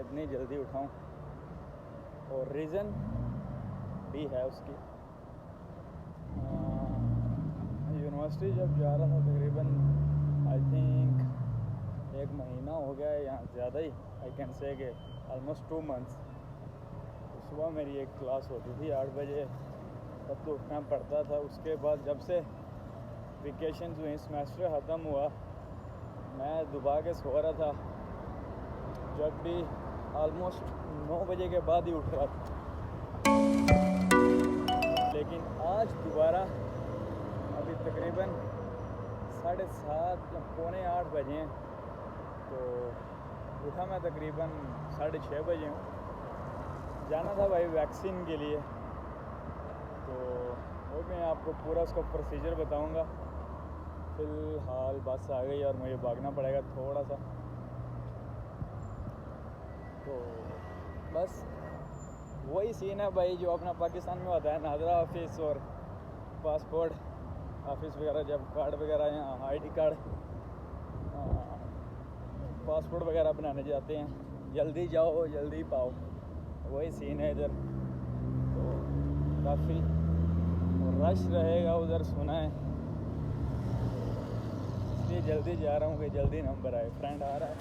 इतनी जल्दी उठाऊं, और रीज़न भी है उसकी। यूनिवर्सिटी जब जा रहा था तकरीबन आई थिंक 1 महीना हो गया है, यहाँ ज़्यादा ही, आई कैन से कि ऑलमोस्ट 2 मंथ्स। तो सुबह मेरी एक क्लास होती थी 8 बजे, तब तो उठना पड़ता था। उसके बाद जब से वेकेशन हुई, सेमेस्टर ख़त्म हुआ, मैं दुबा के सो रहा था, जब भी ऑलमोस्ट 9 बजे के बाद ही उठ रहा था। लेकिन आज दोबारा अभी तकरीबन 7:30 या पौने 8 बजे हैं, तो उठा मैं तकरीबन 6:30 बजे हूँ। जाना था भाई वैक्सीन के लिए, तो वो मैं आपको पूरा उसका प्रोसीजर बताऊंगा। फ़िलहाल बस आ गई और मुझे भागना पड़ेगा थोड़ा सा, तो बस वही सीन है भाई जो अपना पाकिस्तान में होता है, नादरा ऑफिस और पासपोर्ट ऑफिस वगैरह, जब कार्ड वगैरह यहाँ आईडी कार्ड पासपोर्ट वगैरह बनाने जाते हैं, जल्दी जाओ जल्दी पाओ, वही सीन है इधर। तो काफ़ी रश रहेगा उधर सुना है, इसलिए जल्दी जा रहा हूँ कि जल्दी नंबर आए। फ्रेंड आ रहा है।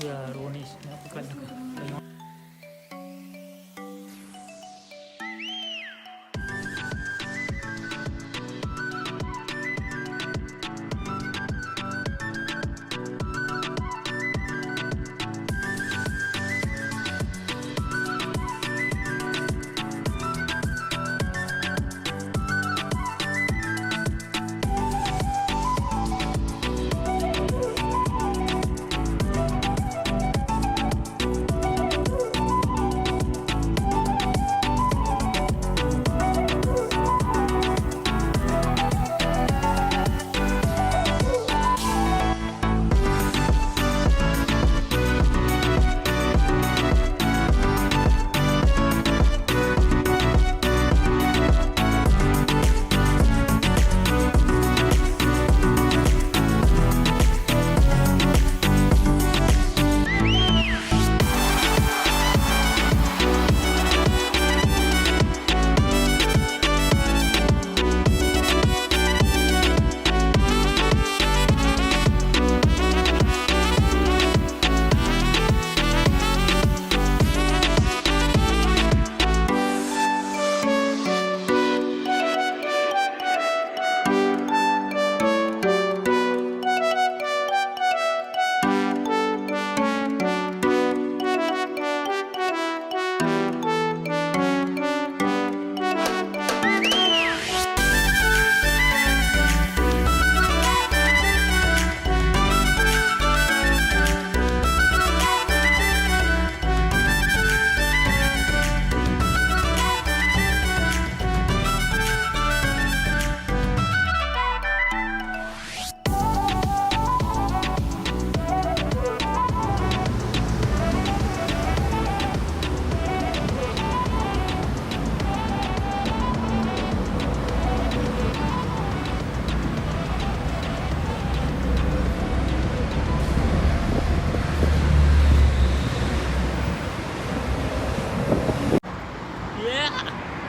यार वो नहीं पकड़ने का।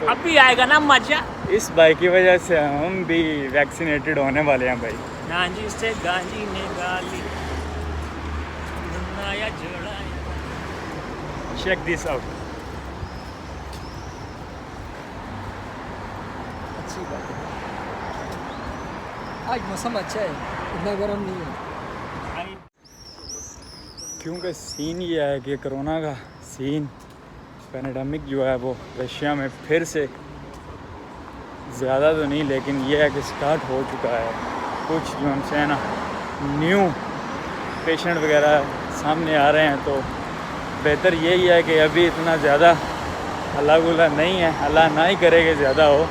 अभी आएगा ना मजा। इस बाइक की वजह से हम भी वैक्सीनेटेड होने वाले हैं भाई। गांजी से गांजी ने गाली नया जोड़ा। Check this out. अच्छी बात है, आज मौसम अच्छा है, इतना गर्म नहीं है। क्योंकि सीन ये है कि कोरोना का सीन, पैंडेमिक जो है वो रशिया में फिर से ज़्यादा तो नहीं, लेकिन ये है कि स्टार्ट हो चुका है। कुछ जो हमसे है ना न्यू पेशेंट वगैरह सामने आ रहे हैं, तो बेहतर यही है कि अभी इतना ज़्यादा हल्ला गुल्ला नहीं है, अल्लाह ना ही करे कि ज़्यादा हो,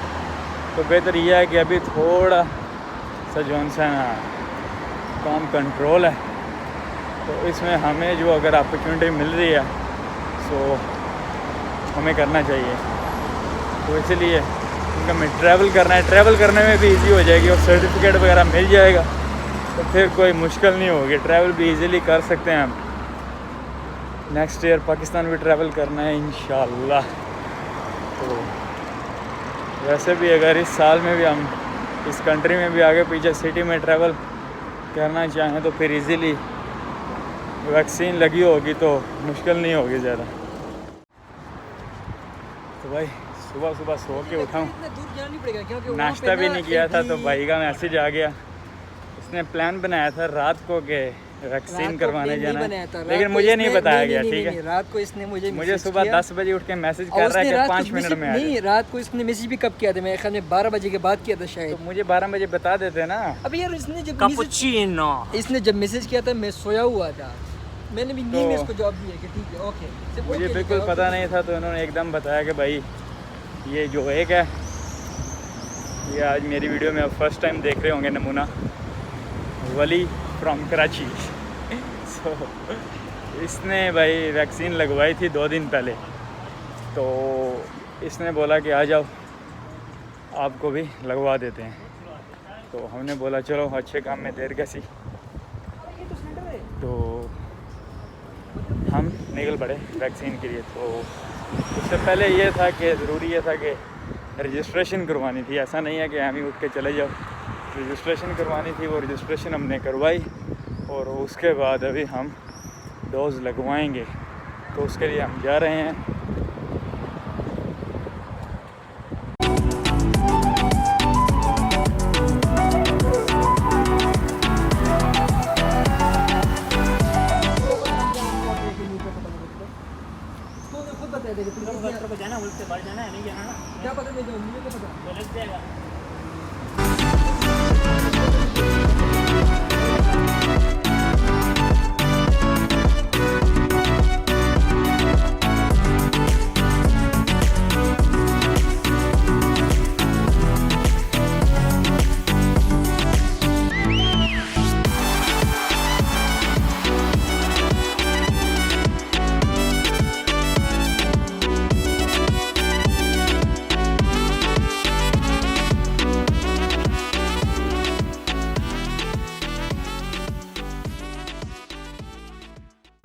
तो बेहतर यह है कि अभी थोड़ा सा जो है ना काम कंट्रोल है। तो इसमें हमें जो अगर अपॉर्चुनिटी मिल रही है तो हमें करना चाहिए। तो इसलिए इनका में ट्रैवल करना है, ट्रैवल करने में भी इजी हो जाएगी और सर्टिफिकेट वगैरह मिल जाएगा तो फिर कोई मुश्किल नहीं होगी, ट्रैवल भी इजीली कर सकते हैं हम। नेक्स्ट ईयर पाकिस्तान भी ट्रैवल करना है इंशाल्लाह। तो वैसे भी अगर इस साल में भी हम इस कंट्री में भी आगे पीछे सिटी में ट्रैवल करना चाहें तो फिर इजीली वैक्सीन लगी होगी तो मुश्किल नहीं होगी ज़्यादा। तो भाई सुबह सुबह सो के उठाऊँ, इतना दूर जाना नहीं पड़ेगा क्योंकि वहाँ नाश्ता पे भी ना नहीं किया था तो एक भाई का मैसेज आ गया। इसने प्लान बनाया था रात को के रात वैक्सीन को करवाने प्लान जाना नहीं बनाया था, है, रात लेकिन को मुझे नहीं इसने- बताया गया। नहीं, ठीक नहीं, है, रात को इसने मुझे मुझे मैसेज सुबह किया। 10 बजे उठ के मैसेज और कर रहा है उसने कि रात को 5 मिनट मैसेज- में आ नहीं, जाओ। रात को इसने मैसेज भी कब किया था, मेरे ख्याल में 12 बजे के बाद किया था तो शायद। मुझे 12 बजे बता देते ना। अब यार इसने जब मैसेज कैपुचिनो। इसने जब मैसेज किया था मैं सोया हुआ था, मैंने भी नींद में तो इसको जवाब दिया कि ठीक है ओके। सिर्फ मुझे ओके बिल्कुल लिखा, पता ओके। नहीं था तो इन्होंने एकदम बताया कि भाई ये जो एक है ये आज मेरी वीडियो में आप फर्स्ट टाइम देख रहे होंगे नमूना, वली फ्रॉम कराची। सो इसने भाई वैक्सीन लगवाई थी 2 दिन पहले, तो इसने बोला कि आ जाओ आपको भी लगवा देते हैं। तो हमने बोला चलो अच्छे काम में देर कैसी, तो हम निकल पड़े वैक्सीन के लिए। तो उससे पहले ये था कि ज़रूरी ये था कि रजिस्ट्रेशन करवानी थी, ऐसा नहीं है कि हम ही उठ के चले जाओ। रजिस्ट्रेशन करवानी थी, वो रजिस्ट्रेशन हमने करवाई और उसके बाद अभी हम डोज़ लगवाएंगे, तो उसके लिए हम जा रहे हैं। तो खुद बता देगा तुम डॉक्टर को जाना, उल्टे बाहर जाना है, नहीं जाना ना, क्या पता, मैं मुझे क्या पता। तो लग जाएगा।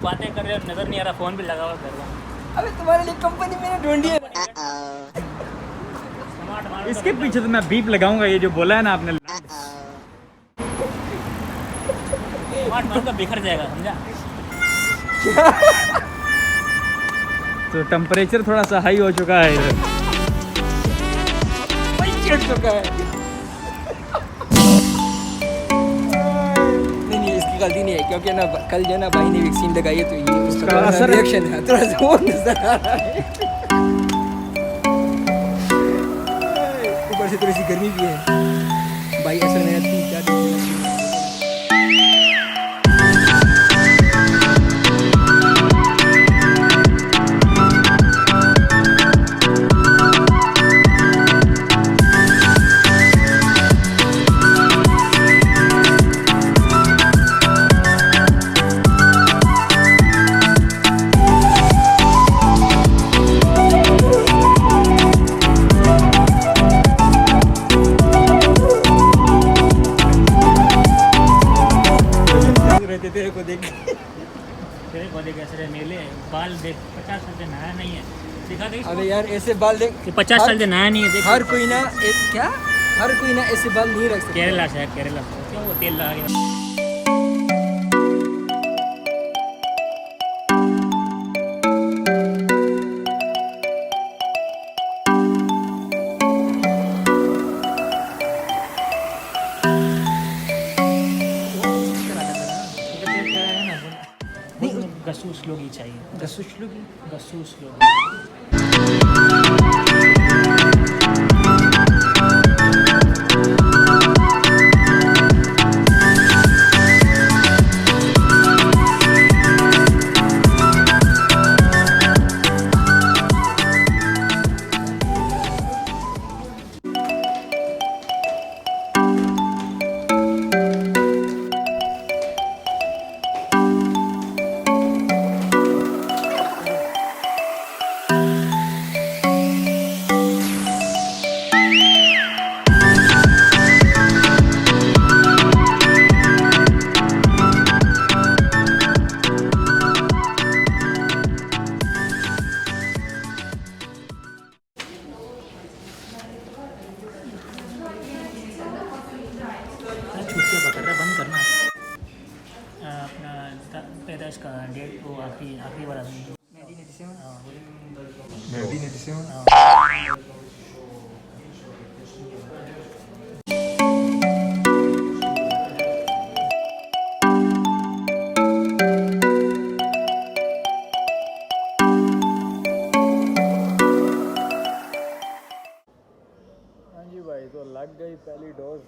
बातें कर रहे हो, नजर नहीं आ रहा, फोन भी लगा हुआ कर रहा हूँ। अबे तुम्हारे लिए कंपनी मैंने ढूंढी है। स्मार्ट मारो इसके पीछे तो मैं बीप लगाऊंगा, ये जो बोला है ना आपने। स्मार्ट मारो तो बिखर जाएगा, समझा। तो टेम्परेचर थोड़ा सा हाई हो चुका है इधर। चिढ़ चुका है। नहीं, इसकी गलती नहीं है क्योंकि ना कल जो ना भाई ने वैक्सीन लगाई है तो ये उसका उसका थोड़ा सा असर- रिएक्शन है, थोड़ा सा वो नजर आ रहा है। ऊपर से थोड़ी सी गर्मी भी है भाई, असर मेरा 3-4 दिन से लग रहा है। रहते तेरे को देख के। तेरे को देख ऐसे मेले बाल देख, 50 साल से नया नहीं है, दिखा दे। अबे यार ऐसे बाल देख, 50 साल से नया नहीं है, देख। हर कोई ना एक क्या, हर कोई ना ऐसे बाल नहीं रख सकता। केरला से है, केरला से। क्यों वो तेल लगा के गसूस लोग ही चाहिए, गसूस लोगी। गसूस लोग। कैमरा बंद करना अपना पैदाइश का डेट वो आखिरी वाला 1987 हाँ जी भाई, तो लग गई पहली डोज।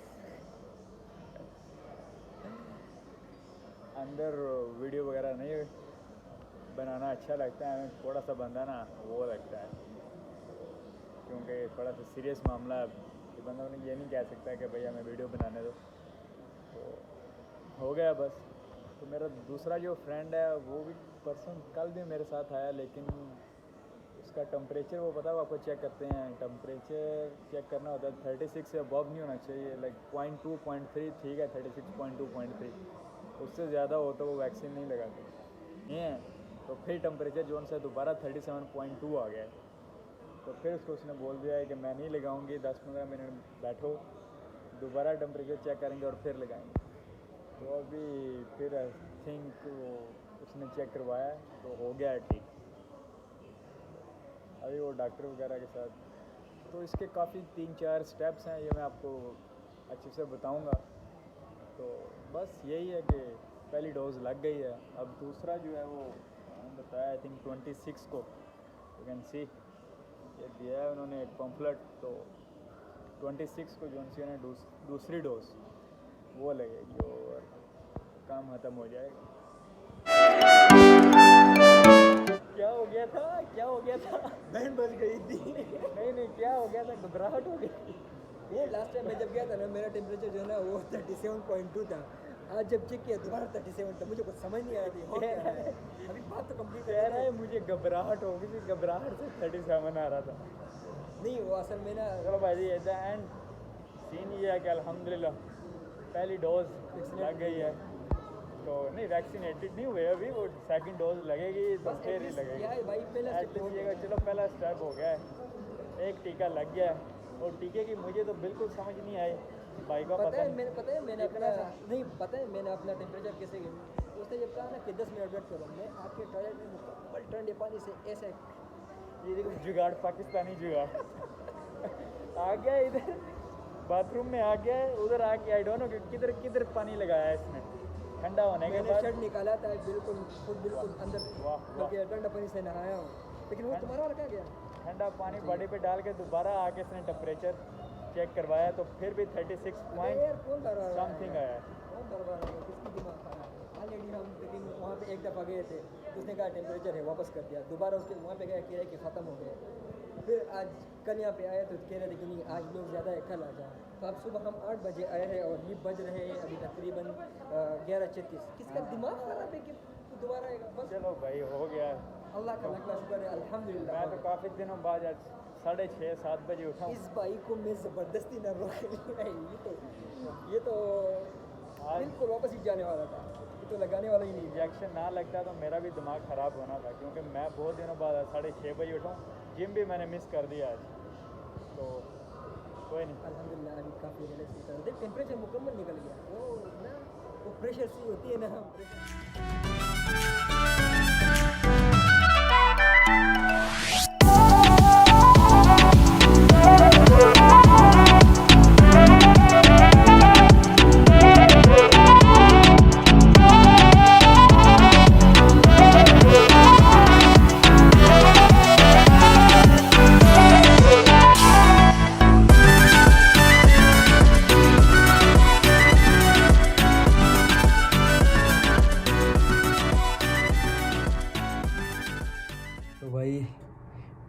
अंदर वीडियो वगैरह नहीं बनाना अच्छा लगता है हमें, थोड़ा सा बंदा ना वो लगता है, क्योंकि थोड़ा सा सीरियस मामला है। कि बंदा उन्हें ये नहीं कह सकता कि भाई हमें वीडियो बनाने दो, तो हो गया बस। तो मेरा दूसरा जो फ्रेंड है वो भी पर्सन कल भी मेरे साथ आया, लेकिन उसका टेम्परेचर वो पता है आपको चेक करते हैं, टेम्परेचर चेक करना होता है 36 से अबव नहीं होना चाहिए, लाइक 0.2 0.3 ठीक है, 36.2 0.3 उससे ज़्यादा हो तो वो वैक्सीन नहीं लगाते हैं। तो फिर टेम्परेचर जोन से दोबारा 37.2 आ गया है, तो फिर उसने बोल दिया है कि मैं नहीं लगाऊंगी, 10-15 मिनट बैठो, दोबारा टेम्परेचर चेक करेंगे और फिर लगाएंगे। तो अभी फिर आई थिंक उसने चेक करवाया तो हो गया है ठीक, अभी वो डॉक्टर वगैरह के साथ। तो इसके काफ़ी 3-4 स्टेप्स हैं, ये मैं आपको अच्छे से बताऊंगा। तो बस यही है कि पहली डोज लग गई है, अब दूसरा जो है वो मैंने बताया आई थिंक 26 को, यू कैन सी ये दिया है उन्होंने एक पम्फलेट, तो 26 को जो ने दूसरी डोज वो लगेगी और काम ख़त्म हो जाएगा। क्या हो गया था बैंड बज गई थी। नहीं क्या हो गया था, घबराहट हो गई। ये लास्ट टाइम मैं जब गया था ना, मेरा टेम्परेचर जो है ना वो 37.2 था। आज जब चेक किया दोबारा 37 था, मुझे कुछ समझ नहीं आ रही थी हो क्या है। अभी बात तो कंप्लीट कह रहा है मुझे घबराहट हो गई थी, घबराहट से 37 आ रहा था। नहीं वो असल में ना चलो भाई जी एट द एंड सीन ये है कि अल्हम्दुलिल्लाह पहली डोज लग गई है, तो नहीं वैक्सीनेटेड नहीं हुए अभी, वो सेकंड डोज लगेगी तो फिर ही लगेगी। भाई पहला चलो पहला स्टेप हो गया है, एक टीका लग गया है, और टीके की मुझे तो बिल्कुल समझ नहीं आई भाई का पता है मैंने अपना टेम्परेचर कैसे गया। उसने जब कहा ना कि 10 मिनट वेट करो, मैं आपके टॉयलेट में मुकम्मल ठंडे पानी से ऐसे ये देखो जुगाड़, पाकिस्तानी जुगाड़ आ गया इधर बाथरूम में आ गया, उधर आके आई डोंट नो किधर पानी लगाया है इसने, ठंडा होने के बाद शर्ट निकाला था बिल्कुल अंदर ठंडा पानी से नहाया हूँ, लेकिन वो तुम्हारा रखा गया ठंडा पानी बॉडी पे डाल के दोबारा आके इसने टेम्परेचर चेक करवाया तो फिर भी 36 पॉइंट समथिंग आया है। ऑलरेडी हम लेकिन वहाँ पे एक दफ़ा गए थे तो उसने कहा टेम्परेचर है, वापस कर दिया, दोबारा उसके वहाँ पे गया कह रहे कि ख़त्म हो गया। फिर आज कल यहाँ पे आए तो कह रहे थे कि नहीं आज लोग ज़्यादा है, कल आ जाए। तो अब सुबह हम 8 बजे आए हैं और ये बज रहे हैं अभी तकरीबन 11:36। किसका दिमाग ख़राब है कि दोबारा आएगा। बस चलो भाई हो गया, अल्लाह का लाख शुक्र है अल्हम्दुलिल्लाह। मैं तो काफ़ी दिनों बाद आज 6:30-7 बजे उठा। इस भाई को मैं ज़बरदस्ती न रोक ये तो बिल्कुल वापस ही जाने वाला था, ये तो लगाने वाला ही नहीं। इंजेक्शन ना लगता तो मेरा भी दिमाग ख़राब होना था, क्योंकि मैं बहुत दिनों बाद 6:30 बजे उठा, जिम भी मैंने मिस कर दिया आज, तो कोई नहीं अल्हम्दुलिल्लाह अभी काफ़ी रिलैक्स होता है। देख टेम्परेचर मुकम्मल निकल गया, वो ना वो प्रेशर सी होती है ना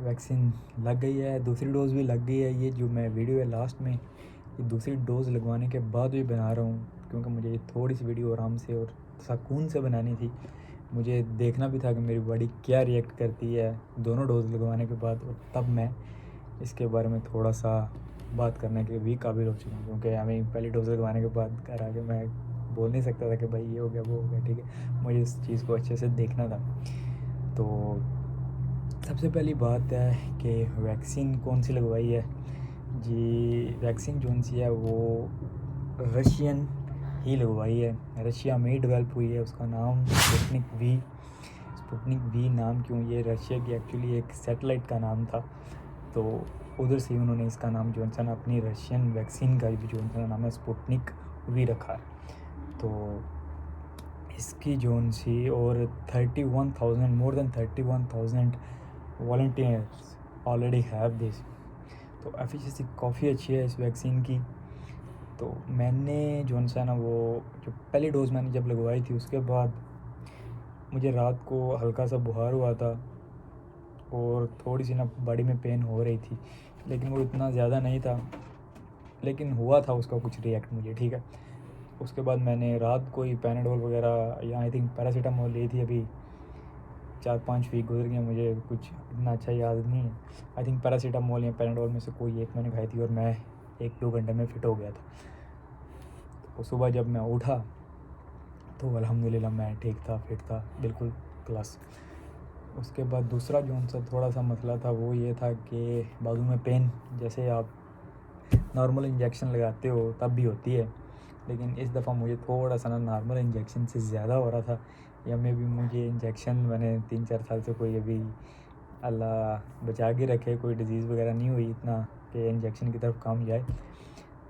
वैक्सीन लग गई है, दूसरी डोज़ भी लग गई है। ये जो मैं वीडियो है लास्ट में ये दूसरी डोज़ लगवाने के बाद भी बना रहा हूँ, क्योंकि मुझे थोड़ी सी वीडियो आराम से और सुकून से बनानी थी। मुझे देखना भी था कि मेरी बॉडी क्या रिएक्ट करती है दोनों डोज़ लगवाने के बाद, और तब मैं इसके बारे में थोड़ा सा बात करने के भी काबिल हो चुका हूँ। क्योंकि हमें पहली डोज़ लगवाने के बाद घर आके मैं बोल नहीं सकता था कि भाई ये हो गया वो हो गया, ठीक है, मुझे इस चीज़ को अच्छे से देखना था। तो सबसे पहली बात है कि वैक्सीन कौन सी लगवाई है जी। वैक्सीन जो सी है वो रशियन ही लगवाई है, रशिया में ही डेवलप हुई है। उसका नाम स्पुतनिक वी नाम क्यों, ये रशिया की एक्चुअली एक सैटेलाइट का नाम था, तो उधर से उन्होंने इसका नाम जो है ना अपनी रशियन वैक्सीन का भी जो है नाम है स्पुतनिक वी रखा है। तो इसकी जोन सी और 31,000 more than 31,000 volunteers already have this. तो एफिशिएंसी काफ़ी अच्छी है इस वैक्सीन की। तो मैंने जो है ना वो जो पहली डोज़ मैंने जब लगवाई थी उसके बाद मुझे रात को हल्का सा बुखार हुआ था और थोड़ी सी ना बॉडी में पेन हो रही थी, लेकिन वो इतना ज़्यादा नहीं था, लेकिन हुआ था उसका कुछ रिएक्ट मुझे, ठीक है। उसके बाद मैंने रात को ही पैनाडोल वगैरह या आई थिंक पैरासीटामोल ली थी। अभी 4-5 वीक गुजर गए, मुझे कुछ इतना अच्छा याद नहीं है। आई थिंक पैरासीटामोल या पैनाडोल में से कोई एक मैंने खाई थी और मैं 1-2 घंटे में फ़िट हो गया था। तो सुबह जब मैं उठा तो अल्हम्दुलिल्लाह मैं ठीक था, फिट था, बिल्कुल क्लास। उसके बाद दूसरा जो उनसा थोड़ा सा मसला था वो ये था कि बाजू में पेन, जैसे आप नॉर्मल इंजेक्शन लगाते हो तब भी होती है, लेकिन इस दफ़ा मुझे थोड़ा सा ना नॉर्मल इंजेक्शन से ज़्यादा हो रहा था। या में भी मुझे इंजेक्शन मैंने 3-4 साल से कोई अभी अल्लाह बचा के रखे कोई डिज़ीज़ वगैरह नहीं हुई इतना कि इंजेक्शन की तरफ काम जाए।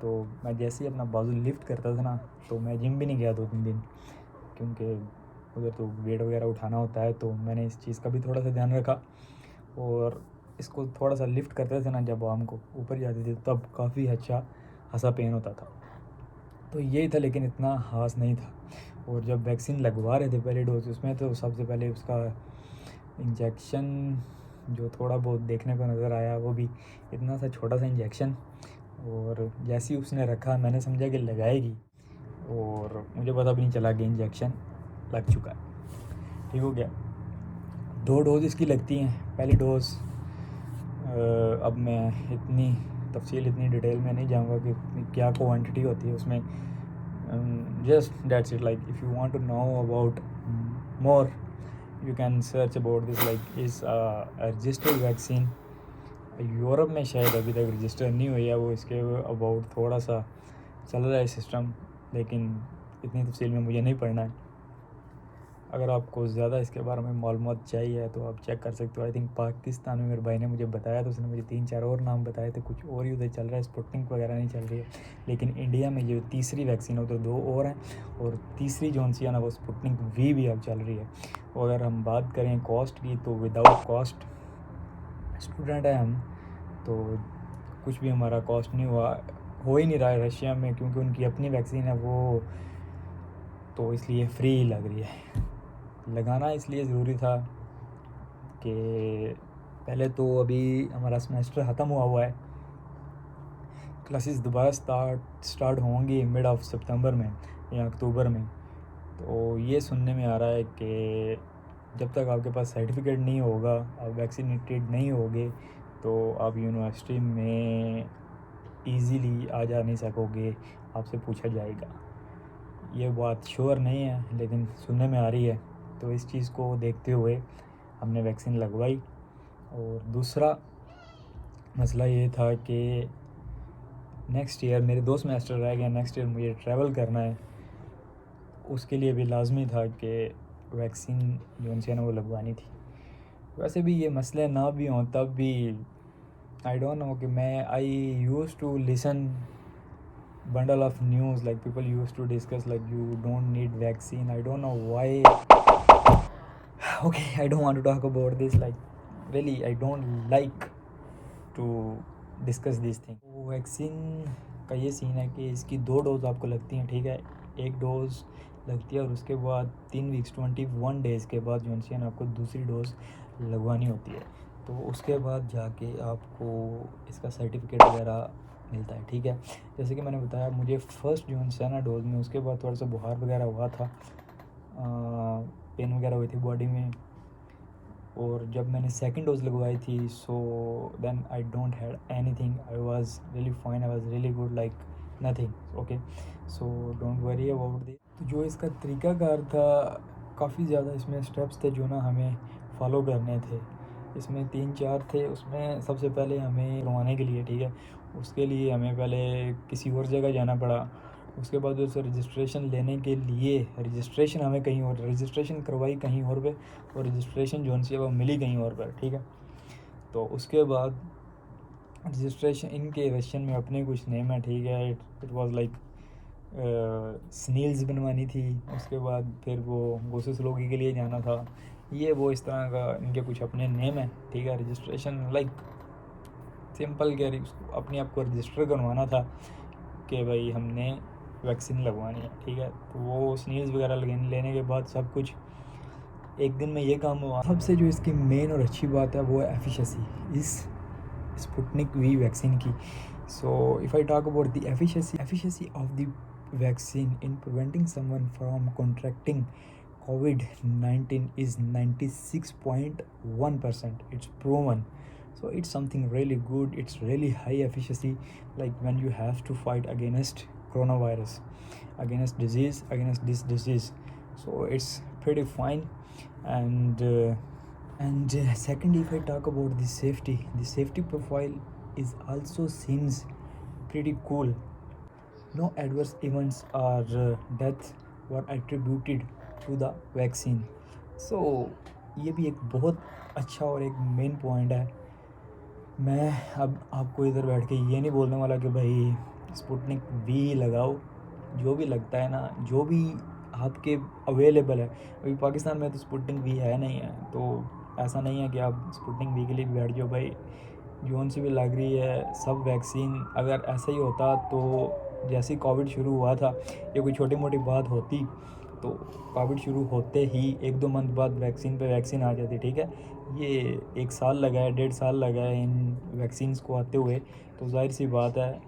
तो मैं जैसे ही अपना बाजू लिफ्ट करता था ना, तो मैं जिम भी नहीं गया 2-3 दिन, क्योंकि उधर तो वेट वगैरह उठाना होता है। तो मैंने इस चीज़ का भी थोड़ा सा ध्यान रखा और इसको थोड़ा सा लिफ्ट करते थे ना, जब आर्म को ऊपर जाते थे तब काफ़ी अच्छा खासा पेन होता था। तो यही था, लेकिन इतना खास नहीं था। और जब वैक्सीन लगवा रहे थे पहले डोज, उसमें तो सबसे पहले उसका इंजेक्शन जो थोड़ा बहुत देखने को नज़र आया वो भी इतना सा छोटा सा इंजेक्शन, और जैसे ही उसने रखा मैंने समझा कि लगाएगी और मुझे पता भी नहीं चला कि इंजेक्शन लग चुका है। ठीक हो गया। 2 डोज इसकी लगती हैं। पहली डोज़ अब मैं इतनी डिटेल में नहीं जाऊंगा कि क्या क्वांटिटी होती है उसमें। Just that's it, like if you want to know about more you can search about this, like is registered vaccine. Europe में शायद अभी तक रजिस्टर नहीं हुई है वो, इसके अबाउट थोड़ा सा चल रहा है सिस्टम, लेकिन इतनी तफसील में मुझे नहीं पढ़ना है। अगर आपको ज़्यादा इसके बारे में मालूमात चाहिए तो आप चेक कर सकते हो। आई थिंक पाकिस्तान में मेरे भाई ने मुझे बताया, तो उसने मुझे 3-4 और नाम बताए थे, कुछ और ही उधर चल रहा है, स्पुतनिक वगैरह नहीं चल रही है। लेकिन इंडिया में जो तीसरी वैक्सीन है तो 2 और हैं, और तीसरी जो सी है ना वो स्पुतनिक वी भी अब चल रही है। और अगर हम बात करें कॉस्ट की, तो विदाउट कॉस्ट स्टूडेंट है हम, तो कुछ भी हमारा कॉस्ट नहीं हो ही नहीं रहा है रशिया में, क्योंकि उनकी अपनी वैक्सीन है वो, तो इसलिए फ्री लग रही है। लगाना इसलिए ज़रूरी था कि पहले तो अभी हमारा सेमेस्टर ख़त्म हुआ है, क्लासेस दोबारा स्टार्ट होंगी मिड ऑफ सितंबर में या अक्टूबर में। तो ये सुनने में आ रहा है कि जब तक आपके पास सर्टिफिकेट नहीं होगा, आप वैक्सीनेटेड नहीं होगे, तो आप यूनिवर्सिटी में इजीली आ जा नहीं सकोगे, आपसे पूछा जाएगा। ये बात श्योर नहीं है, लेकिन सुनने में आ रही है। तो इस चीज़ को देखते हुए हमने वैक्सीन लगवाई। और दूसरा मसला ये था कि नेक्स्ट ईयर मेरे 2 सेमेस्टर रह गए, नेक्स्ट ईयर मुझे ट्रैवल करना है, उसके लिए भी लाजमी था कि वैक्सीन जो है ना वो लगवानी थी। वैसे भी ये मसले ना भी हों तब भी आई डोंट नो कि I use to listen bundle of news, like people used to discuss like you don't need vaccine. I don't know why. Okay, I don't want to talk about this, like really I don't like to discuss these things. तो vaccine का ये scene है कि इसकी 2 dose आपको लगती हैं, ठीक है। एक डोज़ लगती है और उसके बाद 3 वीक्स 21 डेज़ के बाद जो है ना आपको दूसरी डोज़ लगवानी होती है। तो उसके बाद जाके आपको इसका सर्टिफिकेट वगैरह मिलता है, ठीक है। जैसे कि मैंने बताया, मुझे फर्स्ट जो है ना डोज में, उसके बाद थोड़ा सा बुखार वगैरह हुआ था, पेन वगैरह हुई थी बॉडी में। और जब मैंने सेकंड डोज लगवाई थी, so then I don't had anything, I was really fine, I was really good, like nothing. Okay, so don't worry about this. तो जो इसका तरीक़ाकार था, काफ़ी ज़्यादा इसमें स्टेप्स थे जो ना हमें फॉलो करने थे। इसमें 3-4 थे। उसमें सबसे पहले हमें करवाने के लिए, ठीक है, उसके लिए हमें पहले किसी और जगह जाना पड़ा। उसके बाद उसे रजिस्ट्रेशन लेने के लिए रजिस्ट्रेशन हमें कहीं और रजिस्ट्रेशन करवाई कहीं और पे और रजिस्ट्रेशन जो सी है वो मिली कहीं और पर, ठीक है। तो उसके बाद रजिस्ट्रेशन इनके रशियन में अपने कुछ नेम है, ठीक है। इट वाज लाइक स्नील्स बनवानी थी, उसके बाद फिर वो गोसुसलोगी के लिए जाना था, ये वो इस तरह का इनके कुछ अपने नेम है, ठीक है। रजिस्ट्रेशन लाइक सिंपल कह रही उसको अपने आप को रजिस्टर करवाना था कि भाई हमने वैक्सीन लगवानी है, ठीक है। तो वो स्नील्स वगैरह लेने के बाद सब कुछ एक दिन में ये काम हुआ। सबसे जो इसकी मेन और अच्छी बात है वो है एफिशिएंसी इस स्पुतनिक वी वैक्सीन की। So if I talk about the efficiency of the vaccine in preventing someone from contracting COVID-19 is 96.1%. It's proven. So it's something really good. It's really high efficacy, like when you have to fight against coronavirus, against this disease. So it's pretty fine. And second, if I talk about the safety profile is also seems pretty cool. No adverse events or death were attributed to the vaccine. So ये भी एक बहुत अच्छा और एक main point है। मैं अब आपको इधर बैठ के ये नहीं बोलने वाला कि भाई स्पुतनिक वी लगाओ, जो भी लगता है ना, जो भी आपके अवेलेबल है। अभी पाकिस्तान में तो स्पुतनिक वी है नहीं है, तो ऐसा नहीं है कि आप स्पुतनिक वी के लिए भी बैठ जाओ। भाई जोन सी भी लग रही है सब वैक्सीन, अगर ऐसा ही होता तो जैसे कोविड शुरू हुआ था ये कोई छोटी मोटी बात होती तो कोविड शुरू होते ही 1-2 मंथ बाद वैक्सीन आ जाती, ठीक है। ये 1 साल लगा है, 1.5 साल लगा है इन वैक्सीन्स को आते हुए, तो जाहिर सी बात है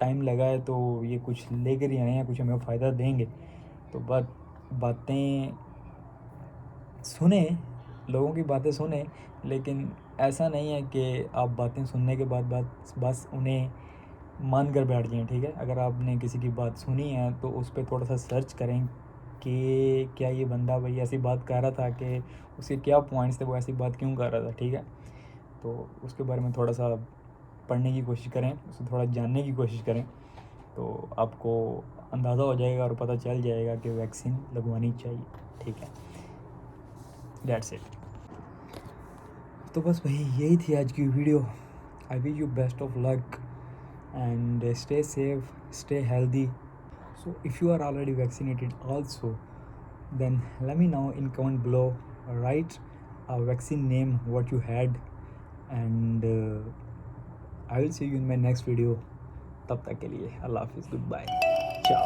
टाइम लगा है, तो ये कुछ लेकर ही आए हैं, कुछ हमें फ़ायदा देंगे। तो बातें सुने, लोगों की बातें सुने, लेकिन ऐसा नहीं है कि आप बातें सुनने के बाद बस उन्हें मान कर बैठ जाएँ, ठीक है। अगर आपने किसी की बात सुनी है तो उस पर थोड़ा सा सर्च करें कि क्या ये बंदा भाई ऐसी बात कर रहा था, कि उसके क्या पॉइंट्स थे, वो ऐसी बात क्यों कर रहा था, ठीक है। तो उसके बारे में थोड़ा सा पढ़ने की कोशिश करें, उसे थोड़ा जानने की कोशिश करें, तो आपको अंदाज़ा हो जाएगा और पता चल जाएगा कि वैक्सीन लगवानी चाहिए, ठीक है। That's it. तो बस भाई यही थी आज की video. I wish you best of luck and stay safe, stay healthy. So if you are already vaccinated also, then let me know in comment below, write a vaccine name what you had, and I will see you in my next video. तब तक के लिए अल्लाह हाफिज़, goodbye, ciao.